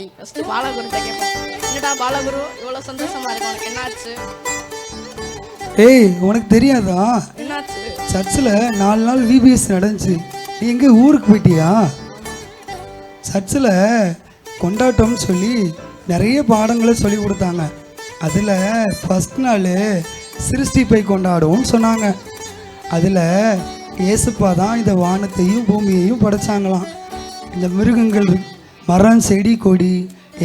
சரி ஃபர்ஸ்ட் பாலகுருட்ட கேட்போம். என்னடா பாலகுரு இவ்வளோ சந்தோஷமா இருக்கு, உனக்கு என்னாச்சு? ஏய், உனக்கு தெரியாதா? என்னாச்சு? சர்ச்சில் 4 நாள் விபிஎஸ் நடந்துச்சு. நீ எங்கே ஊருக்கு போயிட்டியா? சர்ச்சில் கொண்டாட்டம்னு சொல்லி நிறைய பாடங்களை சொல்லி கொடுத்தாங்க. அதில் ஃபஸ்ட் நாள் சிருஷ்டிப்பை கொண்டாடுவோம்னு சொன்னாங்க. அதில் இயேசுப்பா தான் இந்த வானத்தையும் பூமியையும் படைச்சாங்களாம். இந்த மிருகங்கள், மரம், செடி, கொடி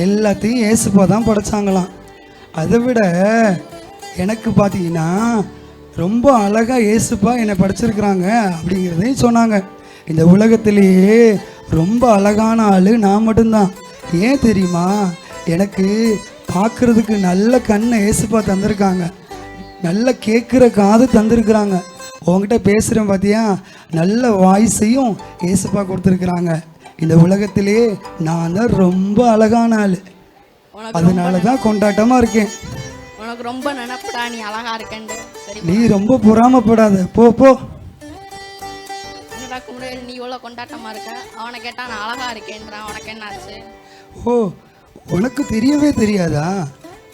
எல்லாத்தையும் இயேசுப்பா தான் படைச்சாங்களாம். அதை விட எனக்கு பார்த்தீங்கன்னா ரொம்ப அழகாக இயேசுப்பா என்னை படைச்சிருக்கிறாங்க அப்படிங்கிறதையும் சொன்னாங்க. இந்த உலகத்திலேயே ரொம்ப அழகான ஆள் நான் மட்டும்தான். ஏன் தெரியுமா? எனக்கு பார்க்குறதுக்கு நல்ல கண்ணை இயேசுப்பா தந்திருக்காங்க, நல்ல கேட்குற காது தந்திருக்கிறாங்க. உங்ககிட்ட பேசுகிறேன் பார்த்தியா, நல்ல வாய்ஸையும் இயேசுப்பா கொடுத்துருக்குறாங்க. இந்த உலகத்திலே நான் தான் ரொம்ப அழகான ஆள். அதனால தான் கொண்டாட்டமாக இருக்கேன். உனக்கு ரொம்ப நினைப்புடா நீ அழகா இருக்கேன்னு. நீ ரொம்ப பொறாமப்படாத, போ போ. என்னடா குமுறையில் நீ இவ்வளோ கொண்டாட்டமா இருக்க, அவனை கேட்டா நான் அழகா இருக்கேன்றான், உனக்கு என்னாச்சு? ஓ, உனக்கு தெரியவே தெரியாதா?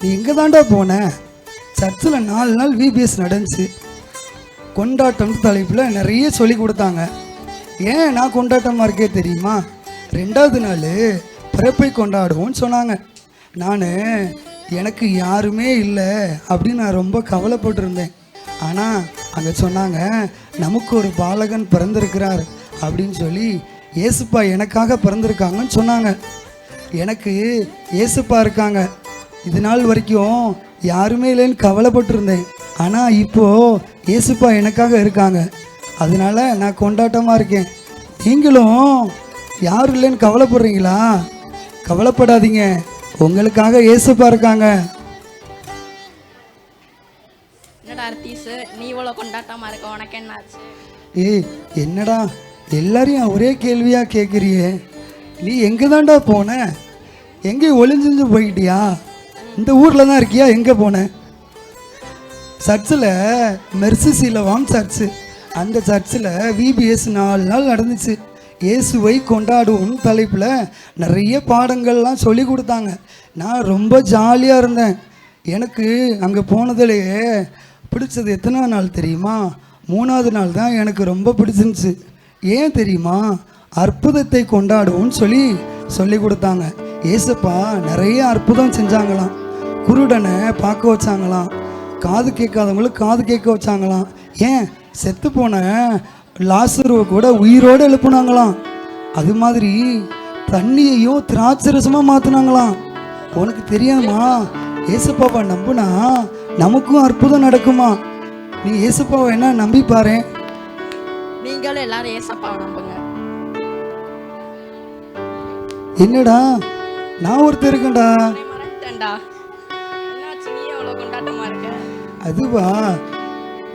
நீ எங்கே தாண்டா போன? சர்ச்சில் 4 நாள் விபிஎஸ் நடந்துச்சு. கொண்டாட்டம் தலைப்பில் நிறைய சொல்லி கொடுத்தாங்க. ஏன் நான் கொண்டாட்டமாக இருக்கே தெரியுமா? 2வது நாள் பிறப்பை கொண்டாடுவோம்னு சொன்னாங்க. நான் எனக்கு யாருமே இல்லை அப்படின்னு நான் ரொம்ப கவலைப்பட்டிருந்தேன். ஆனால் அங்கே சொன்னாங்க, நமக்கு ஒரு பாலகன் பிறந்திருக்கிறார் அப்படின்னு சொல்லி இயேசுப்பா எனக்காக பிறந்திருக்காங்கன்னு சொன்னாங்க. எனக்கு இயேசுப்பா இருக்காங்க. இது நாள் வரைக்கும் யாருமே இல்லைன்னு கவலைப்பட்டிருந்தேன். ஆனால் இப்போது இயேசுப்பா எனக்காக இருக்காங்க. அதனால நான் கொண்டாட்டமாக இருக்கேன். நீங்களும் யாரும் இல்லைன்னு கவலைப்படுறீங்களா? கவலைப்படாதீங்க, உங்களுக்காக இயேசுப்பா இருக்காங்க. என்னடா அர்த்தீஸ், நீ இவ்வளோ கொண்டாட்டமா இருக்க, உனக்கு என்னாச்சு? ஏய், என்னடா எல்லாரையும் ஒரே கேள்வியாக கேட்குறியே? நீ எங்கே தாண்டா போன? எங்கே ஒளிஞ்சு போயிட்டியா? இந்த ஊரில் தான் இருக்கியா? எங்கே போன? சர்ச்சில் மெர்சிசிலவாம் சர்ச்சு, அந்த சர்ச்சில் விபிஎஸ் 4 நாள் நடந்துச்சு. இயேசுவை கொண்டாடுவோம் தலைப்பில் நிறைய பாடங்கள்லாம் சொல்லி கொடுத்தாங்க. நான் ரொம்ப ஜாலியாக இருந்தேன். எனக்கு அங்கே போனதுலேயே பிடிச்சது எத்தனை நாள் தெரியுமா? 3வது நாள் தான் எனக்கு ரொம்ப பிடிச்சிருந்துச்சு. ஏன் தெரியுமா? அற்புதத்தை கொண்டாடுவோம்னு சொல்லி கொடுத்தாங்க. இயேசுப்பா நிறைய அற்புதம் செஞ்சாங்களாம். குருடனை பார்க்க வச்சாங்களாம், காது கேட்காதவங்களுக்கு காது கேட்க வச்சாங்களாம். ஏன் செத்து போன லாசருவை கூட உயிரோடு எழுப்புனாங்களாம். அது மாதிரி தண்ணியையும் திராட்சரசமாக மாற்றினாங்களாம். உனக்கு தெரியாமா? ஏசுப்பாவை நம்புனா நமக்கும் அற்புதம் நடக்குமா? நீ ஏசுப்பாவை என்ன நம்பி பாரு. நீங்களும் எல்லாரும் ஏசப்பாவை நம்புங்க. என்னடா நான் ஒருத்தர் இருக்கேன்டா. என்னாச்சு, நீ எவ்வளோ கொண்டாட்டமா இருக்க? அதுவா,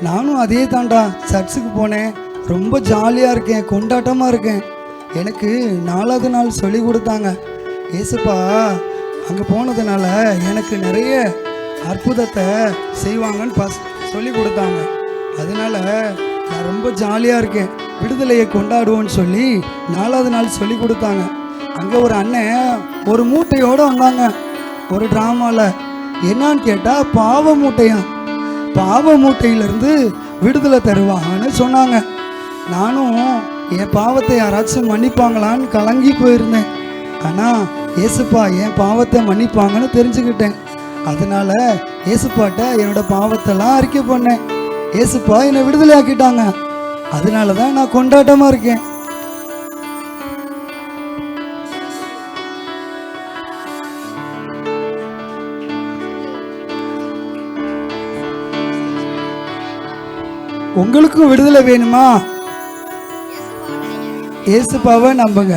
நானும் அதே தாண்டா. சர்ச்சுக்கு போனேன், ரொம்ப ஜாலியாக இருக்கேன், கொண்டாட்டமாக இருக்கேன். எனக்கு 4வது நாள் சொல்லி கொடுத்தாங்க. ஏசுப்பா அங்கே போனதுனால எனக்கு நிறைய அற்புதத்தை செய்வாங்கன்னு சொல்லி கொடுத்தாங்க. அதனால நான் ரொம்ப ஜாலியாக இருக்கேன். விடுதலையை கொண்டாடுவோன்னு சொல்லி 4வது நாள் சொல்லி கொடுத்தாங்க. அங்கே ஒரு அண்ணன் ஒரு மூட்டையோடு வந்தாங்க ஒரு ட்ராமாவில். என்னான்னு கேட்டால் பாவ மூட்டையா, பாவ மூட்டையிலேருந்து விடுதலை தருவாங்கன்னு சொன்னாங்க. நானும் என் பாவத்தை யாராச்சும் மன்னிப்பாங்களான்னு கலங்கி போயிருந்தேன். ஆனால் ஏசுப்பா என் பாவத்தை மன்னிப்பாங்கன்னு தெரிஞ்சுக்கிட்டேன். அதனால ஏசுப்பாட்ட என்னோட பாவத்தெல்லாம் அறிக்கை பண்ணேன். ஏசுப்பா என்னை விடுதலை ஆக்கிட்டாங்க. அதனால தான் நான் கொண்டாட்டமாக இருக்கேன். உங்களுக்கும் விடுதலை வேணுமா? ஏசுப்பாவை நம்புங்க.